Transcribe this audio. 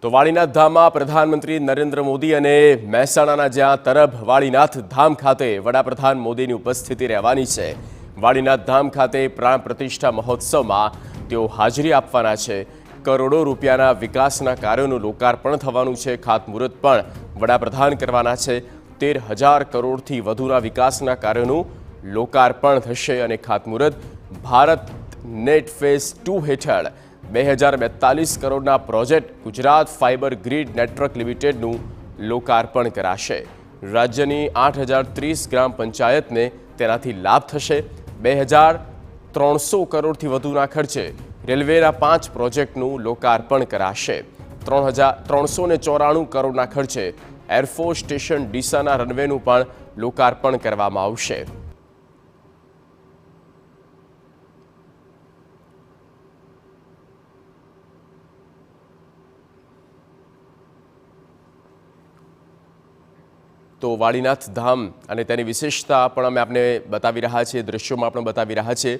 તો વાળીનાથ ધામમાં પ્રધાનમંત્રી નરેન્દ્ર મોદી અને મહેસાણાના જ્યાં તરફ વાળીનાથ ધામ ખાતે વડાપ્રધાન મોદીની ઉપસ્થિતિ રહેવાની છે। વાળીનાથ ધામ ખાતે પ્રાણ પ્રતિષ્ઠા મહોત્સવમાં તેઓ હાજરી આપવાના છે। કરોડો રૂપિયાના વિકાસના કાર્યોનું લોકાર્પણ થવાનું છે। ખાતમુહૂર્ત પણ વડાપ્રધાન કરવાના છે। 13,000 કરોડથી વધુના વિકાસના કાર્યોનું લોકાર્પણ થશે અને ખાતમુહૂર્ત ભારત નેટ ફેઝ 2 હેઠળ 2042 કરોડના project Gujarat fibre grid network લિમિટેડનું લોકાર્પણ કરાશે। રાજ્યની 8,030 ગ્રામ પંચાયતને તેનાથી લાભ થશે। 2,300 કરોડથી વધુના ખર્ચે રેલવેના 5 પ્રોજેક્ટનું લોકાર્પણ કરાશે। 394 કરોડના ખર્ચે એરફોર્સ સ્ટેશન ડીસાના રનવેનું પણ લોકાર્પણ કરવામાં આવશે। તો વાળીનાથ ધામ અને તેની વિશેષતા પણ અમે આપને બતાવી રહ્યા છીએ, દ્રશ્યોમાં આપણે બતાવી રહ્યા છીએ।